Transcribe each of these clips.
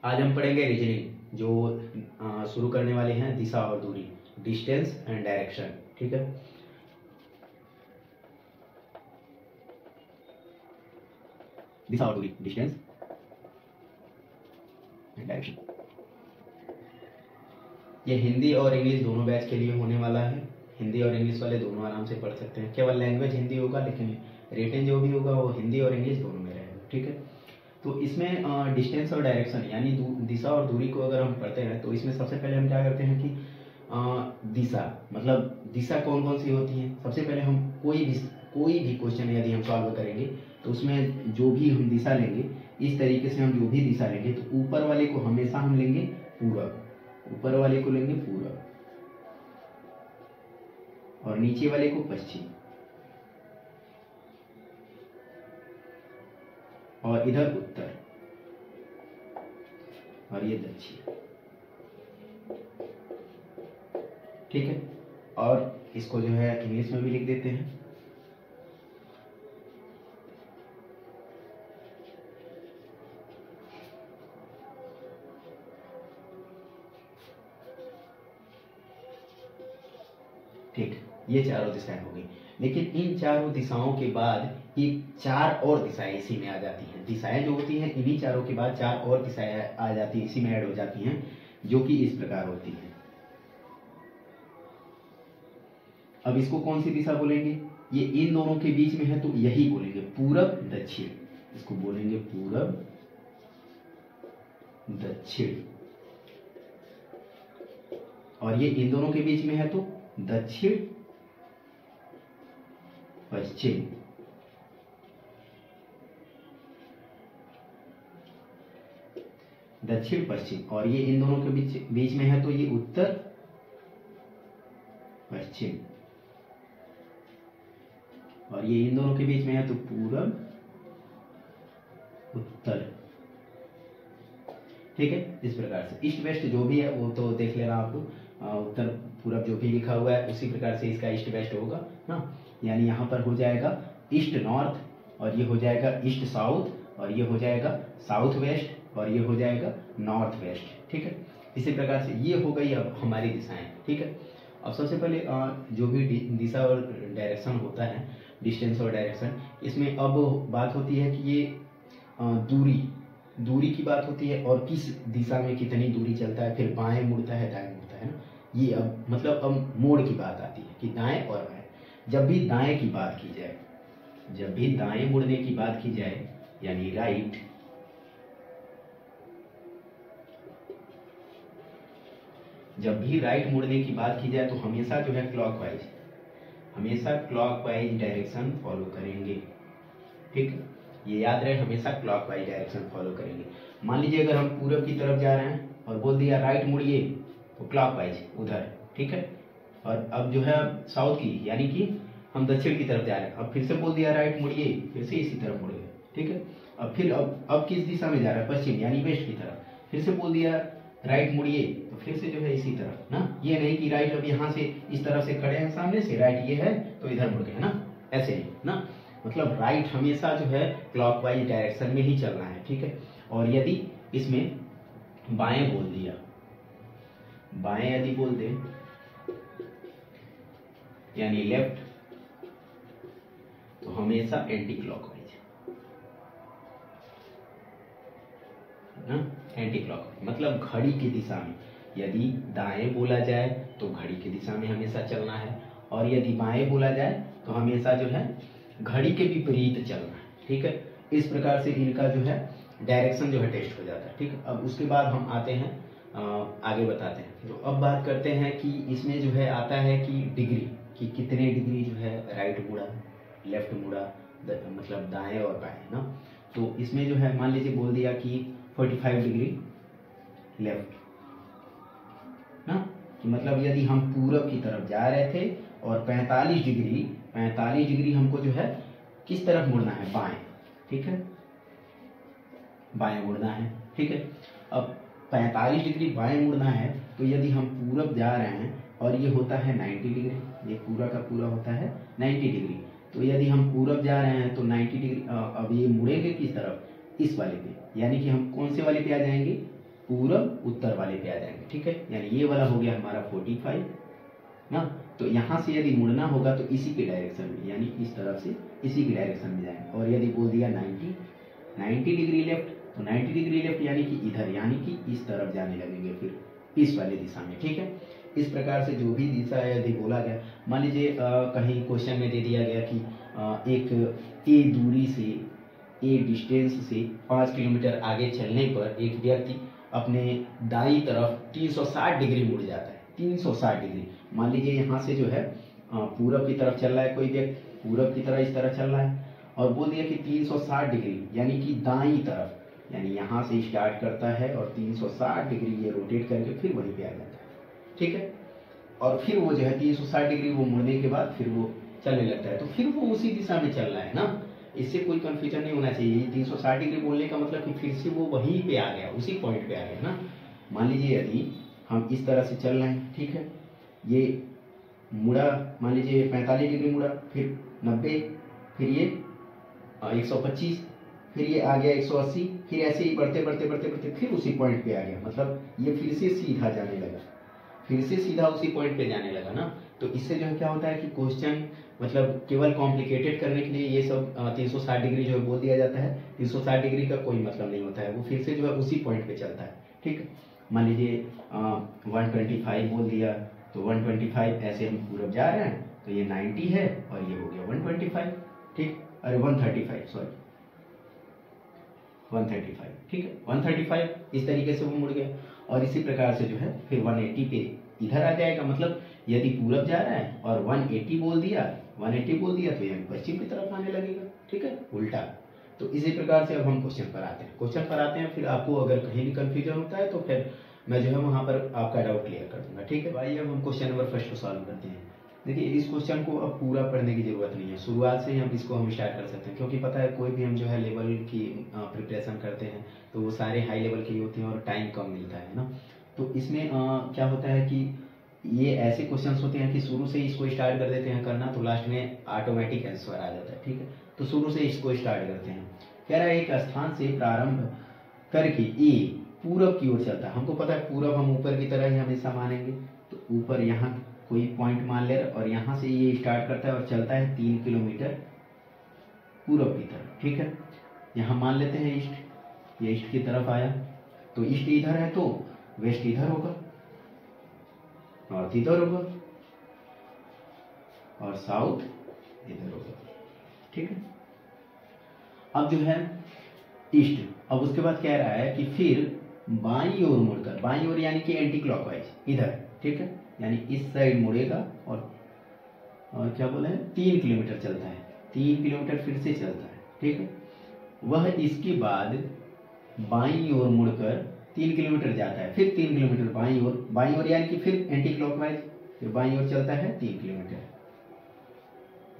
आज हम पढ़ेंगे रीजनिंग, जो शुरू करने वाले हैं दिशा और दूरी, डिस्टेंस एंड डायरेक्शन। ठीक है, दिशा और दूरी, डिस्टेंस एंड डायरेक्शन। ये हिंदी और इंग्लिश दोनों बैच के लिए होने वाला है। हिंदी और इंग्लिश वाले दोनों आराम से पढ़ सकते हैं, केवल लैंग्वेज हिंदी होगा, लेकिन रिटन जो भी होगा वो हिंदी और इंग्लिश दोनों में रहेगा। ठीक है, तो इसमें डिस्टेंस और डायरेक्शन यानी दिशा और दूरी को अगर हम पढ़ते हैं तो इसमें सबसे पहले हम क्या करते हैं कि दिशा, मतलब दिशा कौन कौन सी होती है। सबसे पहले हम कोई भी क्वेश्चन यदि हम सॉल्व करेंगे तो उसमें जो भी हम दिशा लेंगे, इस तरीके से हम जो भी दिशा लेंगे तो ऊपर वाले को हमेशा हम लेंगे पूरब, ऊपर वाले को लेंगे पूरब और नीचे वाले को पश्चिम, और इधर उत्तर और ये दक्षिण। ठीक है, और इसको जो है इंग्लिश में भी लिख देते हैं। ठीक, ये चारों दिशाएं हो गई, लेकिन इन चारों दिशाओं के बाद ये चार और दिशाएं इसी में आ जाती हैं। दिशाएं जो होती हैं इन्हीं चारों के बाद चार और दिशाएं आ जाती हैं, इसी में ऐड हो जाती हैं, जो कि इस प्रकार होती हैं। अब इसको कौन सी दिशा बोलेंगे? ये इन दोनों के बीच में है तो यही बोलेंगे, पूरब दक्षिण। इसको बोलेंगे पूरब दक्षिण, और ये इन दोनों के बीच में है तो दक्षिण पश्चिम। दक्षिण पश्चिम, और ये इन दोनों के बीच में है तो ये उत्तर पश्चिम, और ये इन दोनों के बीच में है तो पूरब उत्तर। ठीक है, इस प्रकार से ईस्ट वेस्ट जो भी है वो तो देख लेना आप लोग, उत्तर पूरब जो भी लिखा हुआ है उसी प्रकार से इसका ईस्ट वेस्ट होगा ना। यानी यहाँ पर हो जाएगा ईस्ट नॉर्थ, और ये हो जाएगा ईस्ट साउथ, और ये हो जाएगा साउथ वेस्ट, और ये हो जाएगा नॉर्थ वेस्ट। ठीक है, इसी प्रकार से ये हो गई अब हमारी दिशाएं। ठीक है, अब सबसे पहले जो भी दिशा और डायरेक्शन होता है, डिस्टेंस और डायरेक्शन, इसमें अब बात होती है कि ये दूरी की बात होती है, और किस दिशा में कितनी दूरी चलता है, फिर बाएं मुड़ता है दाएं मुड़ता है ना। ये अब मतलब अब मोड़ की बात आती है कि दाएं और बाएं। जब भी दाएं की बात की जाए, जब भी दाएं मुड़ने की बात की जाए यानी राइट, जब भी राइट मुड़ने की बात की जाए तो हमेशा जो है क्लॉकवाइज, हमेशा क्लॉकवाइज डायरेक्शन फॉलो करेंगे। ठीक, ये याद रहे, हमेशा क्लॉकवाइज डायरेक्शन फॉलो करेंगे। मान लीजिए अगर हम पूरब की तरफ जा रहे हैं और बोल दिया राइट मुड़िए तो क्लॉकवाइज उधर। ठीक है, और अब जो है साउथ की यानी कि हम दक्षिण की तरफ जा रहे हैं, अब फिर से बोल दिया राइट मुड़िए, फिर से इसी तरफ मुड़ गए। ठीक है, अब फिर अब किस दिशा में जा रहा है? पश्चिम यानी वेस्ट की तरफ, फिर से बोल दिया राइट मुड़िए तो फिर से जो है इसी तरफ ना। ये नहीं कि राइट अब यहाँ से इस तरफ से खड़े हैं सामने से, राइट ये है तो इधर मुड़ गए ना, ऐसे नहीं ना। मतलब राइट हमेशा जो है क्लॉकवाइज डायरेक्शन में ही चलना है। ठीक है, और यदि इसमें बाएं बोल दिया, बाएं यदि बोल दे यानी लेफ्ट, तो हमेशा एंटी क्लॉकवाइज ना, एंटी क्लॉकवाइज मतलब घड़ी की दिशा में। यदि दाएं बोला जाए तो घड़ी की दिशा में हमेशा चलना है, और यदि बाएं बोला जाए तो हमेशा जो है घड़ी के विपरीत चलना है। ठीक है, इस प्रकार से इनका जो है डायरेक्शन जो है टेस्ट हो जाता है। ठीक है, अब उसके बाद हम आते हैं आगे बताते हैं। तो अब बात करते हैं कि इसमें जो है आता है कि डिग्री, कि कितने डिग्री जो है राइट मुड़ा, लेफ्ट मुड़ा, मतलब दाएं और बाएं ना। तो इसमें जो है मान लीजिए बोल दिया कि 45 डिग्री लेफ्ट ना, कि मतलब यदि हम पूरब की तरफ जा रहे थे और 45 डिग्री हमको जो है किस तरफ मुड़ना है? बाएं। ठीक है, बाएं मुड़ना है। ठीक है, अब 45 डिग्री बाएं मुड़ना है तो यदि हम पूरब जा रहे हैं और ये होता है 90 डिग्री, ये पूरा का पूरा होता है 90 डिग्री, तो यदि हम पूरब जा रहे हैं तो 90 डिग्री अब ये मुड़ेंगे किस तरफ? इस वाले पे, यानी कि हम कौन से वाले पे आ जाएंगे? पूरब उत्तर वाले पे आ जाएंगे, ठीक है। यानी ये वाला हो गया हमारा 45 ना। तो यहाँ से यदि मुड़ना होगा तो इसी के डायरेक्शन में, यानी इस तरफ से इसी के डायरेक्शन में जाएंगे। और यदि बोल दिया 90 डिग्री लेफ्ट, तो 90 डिग्री लेफ्ट यानी कि इधर, यानी कि इस तरफ जाने लगेंगे फिर इस वाले दिशा में, ठीक है। इस प्रकार से जो भी दिशा यदि बोला गया, मान लीजिए कहीं क्वेश्चन में दे दिया गया कि एक ए दूरी से, ए डिस्टेंस से 5 किलोमीटर आगे चलने पर एक व्यक्ति अपने दाई तरफ 360 डिग्री मुड़ जाता है। 360 डिग्री, मान लीजिए यहाँ से जो है पूरब की तरफ चल रहा है कोई व्यक्ति, पूरब की तरह इस तरह चल रहा है, और बोल दिया कि 360 डिग्री यानी कि दाईं तरफ, यानी यहाँ से स्टार्ट करता है और 360 डिग्री ये रोटेट करके फिर वहीं पे आ जाता है, ठीक है। और फिर वो जो है 360 डिग्री वो मुड़ने के बाद फिर वो चलने लगता है, तो फिर वो उसी दिशा में चल रहा है ना। इससे कोई कंफ्यूजन नहीं होना चाहिए। 360 डिग्री बोलने का मतलब कि फिर से वो वहीं पे आ गया, उसी पॉइंट पे आ गया ना। मान लीजिए यदि हम इस तरह से चल रहे हैं, ठीक है, ये मुड़ा, मान लीजिए 45 डिग्री मुड़ा, फिर 90, फिर ये 125, फिर ये आ गया 180, फिर ऐसे ही बढ़ते बढ़ते बढ़ते बढ़ते फिर उसी पॉइंट पे आ गया, मतलब ये फिर से सीधा जाने लगा, फिर से सीधा उसी पॉइंट पे जाने लगा ना। तो इससे जो है क्या होता है कि क्वेश्चन मतलब केवल कॉम्प्लिकेटेड करने के लिए ये सब 360 डिग्री जो है बोल दिया जाता है। 360 डिग्री का कोई मतलब नहीं होता है, वो फिर से जो है उसी पॉइंट पे चलता है, ठीक है। मान लीजिए 125 बोल दिया, तो 125 ऐसे हम पूरब जा रहे हैं, तो ये 90 है और ये हो गया 125, ठीक, अरे 135 सॉरी 135, ठीक है, 135 इस तरीके से वो मुड़ गया। और इसी प्रकार से जो है फिर 180 पे इधर आ जाएगा, मतलब यदि पूरब जा रहा है और 180 बोल दिया तो ये पश्चिम की तरफ आने लगेगा, ठीक है, उल्टा। तो इसी प्रकार से अब हम क्वेश्चन पर आते हैं। फिर आपको अगर कहीं भी कंफ्यूजन होता है तो फिर मैं जो है वहां पर आपका डाउट क्लियर कर दूंगा, ठीक है भाई। अब हम क्वेश्चन नंबर फर्स्ट को सॉल्व करते हैं। देखिए इस क्वेश्चन को अब पूरा पढ़ने की जरूरत नहीं है, शुरुआत से ही हम इसको हम स्टार्ट कर सकते हैं, क्योंकि पता है कोई भी हम जो है लेवल की प्रिपरेशन करते हैं तो वो सारे हाई लेवल के ही होते हैं और टाइम कम मिलता है ना। तो इसमें क्या होता है कि ये ऐसे क्वेश्चंस होते हैं कि शुरू से ही इसको स्टार्ट कर देते हैं करना, तो लास्ट में ऑटोमेटिक आंसर आ जाता है, ठीक है। तो शुरू से इसको स्टार्ट करते हैं। कह रहा है एक स्थान से प्रारंभ करके ए पूरब की ओर चलता है। हमको पता है पूरब हम ऊपर की तरह ही हमेशा मानेंगे, तो ऊपर यहाँ कोई पॉइंट मान ले और यहाँ से ये स्टार्ट करता है और चलता है 3 किलोमीटर पूरब की तरफ, ठीक है। यहाँ मान लेते हैं ईस्ट, ये ईस्ट की तरफ आया, तो ईस्ट इधर है तो वेस्ट इधर होगा, नॉर्थ इधर होगा और साउथ इधर होगा, ठीक है। अब जो है ईस्ट, अब उसके बाद कह रहा है कि फिर बाईं ओर मुड़कर, बाईं ओर यानी कि एंटी क्लॉकवाइज इधर, ठीक है, यानी इस साइड मुड़ेगा और क्या बोले 3 किलोमीटर चलता है, 3 किलोमीटर फिर से चलता है, ठीक है। वह इसके बाद बाईं ओर मुड़कर 3 किलोमीटर जाता है, फिर 3 किलोमीटर बाईं ओर यानी कि फिर एंटी क्लॉकवाइज, फिर बाईं ओर चलता है 3 किलोमीटर,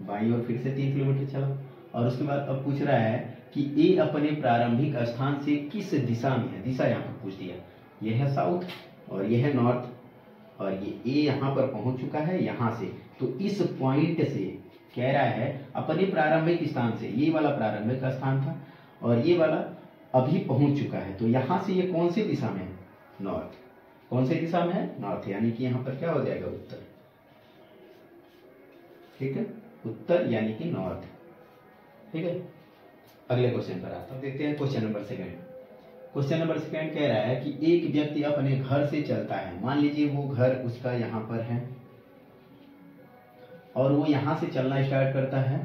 बाईं ओर फिर से 3 किलोमीटर चला। और उसके बाद अब पूछ रहा है कि ए अपने प्रारंभिक स्थान से किस दिशा में है, दिशा यहाँ पर पूछ दिया, ये है साउथ और ये है नॉर्थ, और ये ए यहाँ पर पहुंच चुका है यहाँ से, तो इस पॉइंट से कह रहा है अपने प्रारंभिक स्थान से, ये वाला प्रारंभिक स्थान था और ये वाला अभी पहुंच चुका है, तो यहाँ से ये कौन सी दिशा में है, नॉर्थ, कौन सी दिशा में है, नॉर्थ, यानी कि यहाँ पर क्या हो जाएगा, उत्तर, ठीक है, उत्तर यानी कि नॉर्थ, ठीक है। अगले क्वेश्चन पर आता हूं, देखते हैं question number second. Question number second कह रहा है कि एक व्यक्ति अपने घर से चलता है, मान लीजिए वो घर उसका यहाँ पर है और वो यहाँ से चलना स्टार्ट करता है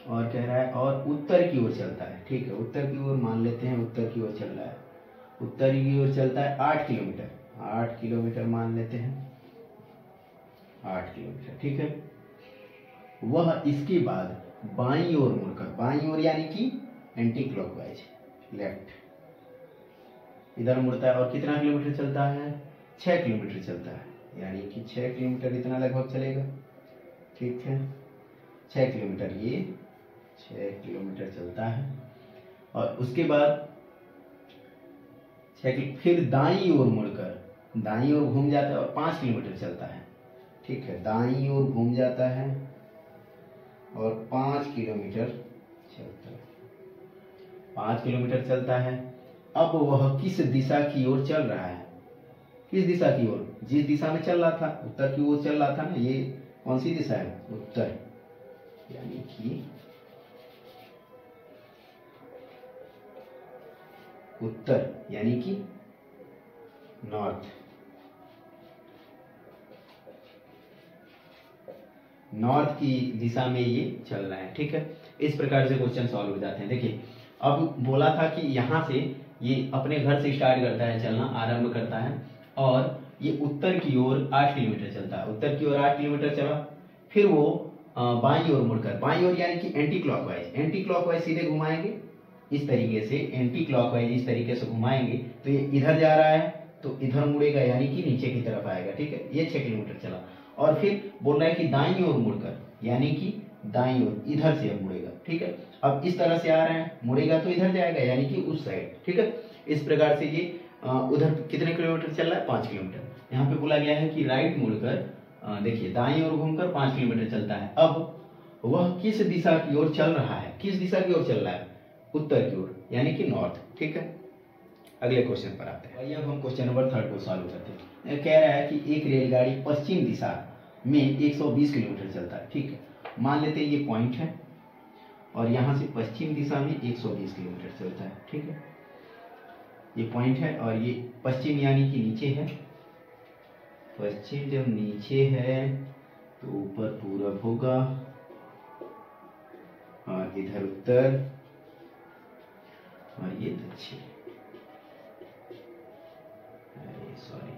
और कह रहा है और उत्तर की ओर चलता है, ठीक है, उत्तर की ओर मान लेते हैं, उत्तर की ओर चल रहा है, उत्तर की ओर चलता है 8 किलोमीटर, 8 किलोमीटर मान लेते हैं, 8 किलोमीटर, ठीक है। वह इसके बाद बाईं ओर मुड़कर, बाईं ओर यानी कि एंटी क्लॉकवाइज लेफ्ट, इधर मुड़ता है और कितना किलोमीटर चलता है, 6 किलोमीटर चलता है, यानी कि 6 किलोमीटर इतना लगभग चलेगा, ठीक है, 6 किलोमीटर, ये 6 किलोमीटर चलता है। और उसके बाद फिर दाईं ओर मुड़कर, दाईं ओर घूम जाता है और 5 किलोमीटर चलता है, ठीक है, दाईं ओर घूम जाता है और 5 किलोमीटर चलता है, 5 किलोमीटर चलता है। अब वह किस दिशा की ओर चल रहा है? किस दिशा की ओर? जिस दिशा में चल रहा था, उत्तर की ओर चल रहा था ना, ये कौन सी दिशा है? उत्तर, यानी कि उत्तर, यानी कि नॉर्थ। नॉर्थ की दिशा में ये चल रहा है, ठीक है। इस प्रकार से क्वेश्चन सॉल्व हो जाते हैं। देखिए, अब बोला था कि यहाँ से ये अपने घर से स्टार्ट करता है चलना, आरंभ करता है, और ये उत्तर की ओर 8 किलोमीटर चलता है। उत्तर की ओर 8 किलोमीटर चला, फिर वो बाईं ओर मुड़कर, बाईं ओर यानी कि एंटी क्लॉकवाइज, एंटी क्लॉकवाइज सीधे घुमाएंगे इस तरीके से, एंटी क्लॉकवाइज इस तरीके से घुमाएंगे तो ये इधर जा रहा है, तो इधर मुड़ेगा यानी कि नीचे की तरफ आएगा, ठीक है। ये 6 किलोमीटर चला, और फिर बोल रहा है कि दाईं ओर मुड़कर, यानी कि दाईं ओर इधर से अब मुड़ेगा, ठीक है। अब इस तरह से आ रहा है, मुड़ेगा तो इधर जाएगा यानी कि उस साइड, ठीक है। इस प्रकार से ये उधर कितने किलोमीटर चल रहा है? 5 किलोमीटर। यहाँ पे बोला गया है कि राइट मुड़कर, देखिए दाईं ओर घूमकर 5 किलोमीटर चलता है। अब वह किस दिशा की ओर चल रहा है? किस दिशा की ओर चल रहा है? उत्तर की ओर, यानी कि नॉर्थ, ठीक है। अगले क्वेश्चन पर आते हैं। अब हम क्वेश्चन नंबर 3 को सॉल्व करते हैं। कह रहा है कि एक रेलगाड़ी पश्चिम दिशा में 120 किलोमीटर चलता है, ठीक है। मान लेते हैं ये पॉइंट है, और यहाँ से पश्चिम दिशा में 120 किलोमीटर चलता है, ठीक है। ये पॉइंट है, और ये पश्चिम यानी कि नीचे है। पश्चिम जब नीचे है तो ऊपर पूरब होगा, और इधर उत्तर, और ये दक्षिण, सॉरी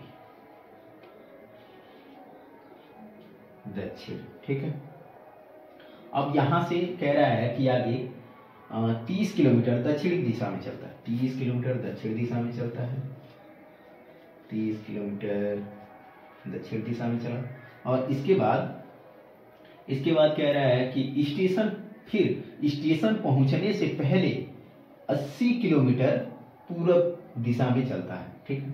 दक्षिण, ठीक है। अब यहां से कह रहा है कि आगे 30 किलोमीटर दक्षिण दिशा में चलता है, 30 किलोमीटर दक्षिण दिशा में चलता है, 30 किलोमीटर दक्षिण दिशा में चला, और इसके बाद कह रहा है कि स्टेशन पहुंचने से पहले 80 किलोमीटर पूर्व दिशा में चलता है, ठीक है।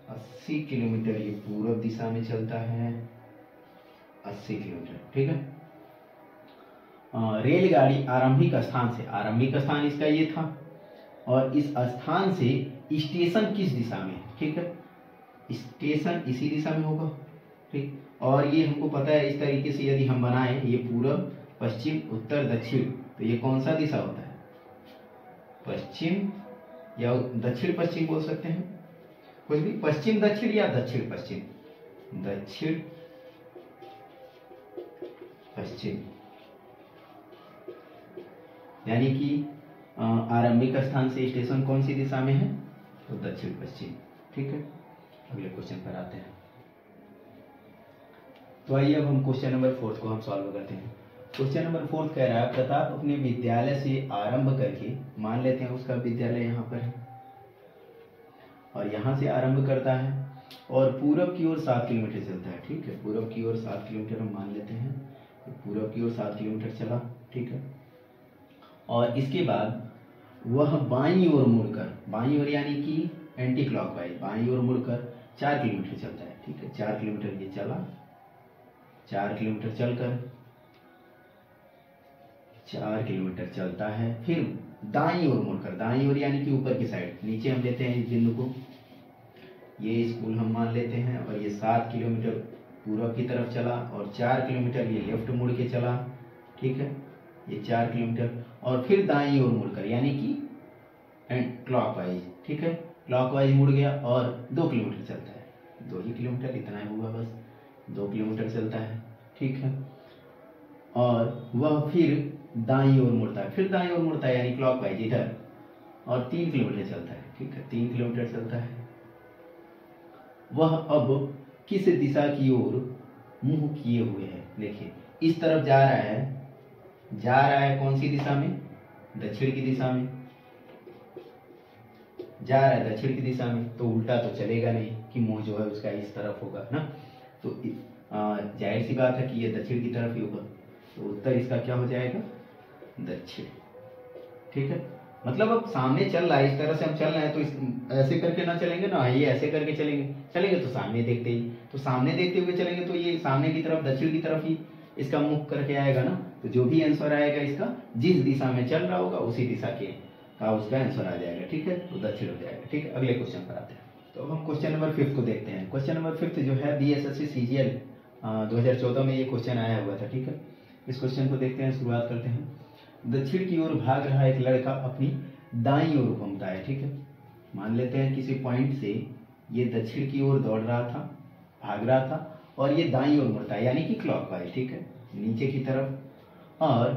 80 किलोमीटर ये पूर्व दिशा में चलता है, 80 किलोमीटर, ठीक है। रेलगाड़ी आरंभिक स्थान इसका ये था, और इस स्थान से स्टेशन किस दिशा में है, ठीक है। स्टेशन इसी दिशा में होगा, ठीक। और ये हमको पता है, इस तरीके से यदि हम बनाएं, ये पूरब, पश्चिम, उत्तर, दक्षिण, तो ये कौन सा दिशा होता है? पश्चिम या दक्षिण पश्चिम बोल सकते हैं, कुछ भी, पश्चिम दक्षिण या दक्षिण पश्चिम, दक्षिण पश्चिम, यानी कि आरंभिक स्थान से स्टेशन कौन सी दिशा में है? तो दक्षिण पश्चिम, ठीक है। अगले क्वेश्चन पर आते हैं। तो आइए अब हम क्वेश्चन नंबर 4 को हम सॉल्व करते हैं। क्वेश्चन नंबर 4 कह रहा है, प्रताप अपने विद्यालय से आरंभ करके, मान लेते हैं उसका विद्यालय यहाँ पर है, और यहाँ से आरंभ करता है, और पूरब की ओर 7 किलोमीटर चलता है, ठीक है। पूरब की ओर 7 किलोमीटर हम मान लेते हैं, तो पूरब की ओर 7 किलोमीटर चला, ठीक है। और इसके बाद वह बाईं ओर मुड़कर, बाईं ओर यानी कि एंटी क्लॉकवाइज, बाईं ओर मुड़कर 4 किलोमीटर चलता है, ठीक है। 4 किलोमीटर ये चला, 4 किलोमीटर चलकर 4 किलोमीटर चलता है, फिर दाईं ओर मुड़कर, दाईं ओर यानी कि ऊपर की साइड, नीचे हम लेते हैं इस बिंदु को, ये स्कूल हम मान लेते हैं, और ये 7 किलोमीटर पूरब की तरफ चला, और 4 किलोमीटर ये लेफ्ट मुड़ के चला, ठीक है। ये 4 किलोमीटर, और फिर दाईं ओर मुड़कर, यानी कि क्लॉकवाइज, ठीक है, क्लॉकवाइज मुड़ गया, और 2 किलोमीटर चलता है, 2 ही किलोमीटर, इतना ही होगा बस, 2 किलोमीटर चलता है, ठीक है। और वह फिर दाईं ओर मुड़ता है, फिर दाईं ओर मुड़ता है, यानी क्लॉकवाइज इधर, और 3 किलोमीटर चलता है, ठीक है, 3 किलोमीटर चलता है। वह अब किस दिशा की ओर मुंह किए हुए है? देखिए, इस तरफ जा रहा है, कौन सी दिशा में? दक्षिण की दिशा में जा रहा है, दक्षिण की दिशा में, तो उल्टा तो चलेगा नहीं कि मुंह जो है उसका इस तरफ होगा ना, तो जाहिर सी बात है कि ये दक्षिण की तरफ ही होगा, तो उत्तर इसका क्या हो जाएगा? दक्षिण, ठीक है। मतलब अब सामने चल रहा है, इस तरह से हम चल रहे हैं, तो ऐसे करके ना चलेंगे ना, ये ऐसे करके चलेंगे तो सामने देखते ही, तो सामने देखते हुए चलेंगे तो ये सामने की तरफ, दक्षिण की तरफ ही इसका मुख करके आएगा ना, तो जो भी आंसर आएगा इसका, जिस दिशा में चल रहा होगा उसी दिशा के तो उसका आंसर आ जाएगा, ठीक है, तो दक्षिण हो जाएगा, ठीक है। अगले क्वेश्चन पर आते हैं। तो हम क्वेश्चन नंबर 5 को देखते हैं। क्वेश्चन नंबर 5 जो है BSSC CGL 2014 में ये क्वेश्चन आया हुआ था, ठीक है। इस क्वेश्चन को देखते हैं, शुरुआत करते हैं। दक्षिण की ओर भाग रहा एक लड़का अपनी दाईं ओर घूमता है, ठीक है। मान लेते हैं किसी पॉइंट से ये दक्षिण की ओर दौड़ रहा था, भाग रहा था, और ये दाईं ओर मुड़ता है, यानी कि क्लॉकवाइज, ठीक है, नीचे की तरफ, और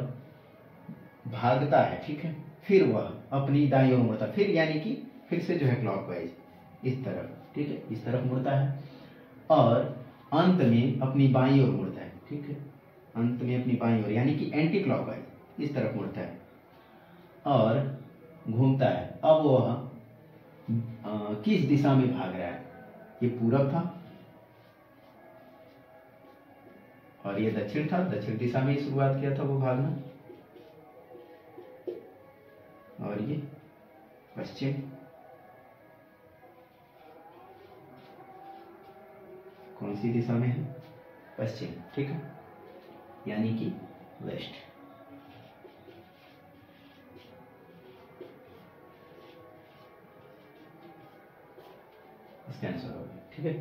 भागता है, ठीक है। फिर वह अपनी दाईं ओर मुड़ता है, फिर यानी कि फिर से जो है क्लॉकवाइज इस तरफ, ठीक है, इस तरफ मुड़ता है, और अंत में अपनी बाईं ओर मुड़ता है, ठीक है, अंत में अपनी बाईं ओर यानी कि एंटी क्लॉकवाइज इस तरफ मुड़ता है और घूमता है। अब वह किस दिशा में भाग रहा है? ये पूरब था और ये दक्षिण था, दक्षिण दिशा में ही शुरुआत किया था वो भागना, और ये पश्चिम, कौन सी दिशा में है? पश्चिम, ठीक है, यानी कि वेस्ट। इसका आंसर हो गया, ठीक है।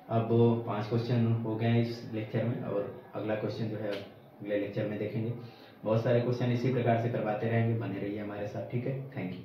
अब 5 क्वेश्चन हो गए इस लेक्चर में, और अगला क्वेश्चन जो है अगले लेक्चर में देखेंगे। बहुत सारे क्वेश्चन इसी प्रकार से करवाते रहेंगे, बने रहिए हमारे साथ, ठीक है। Thank you.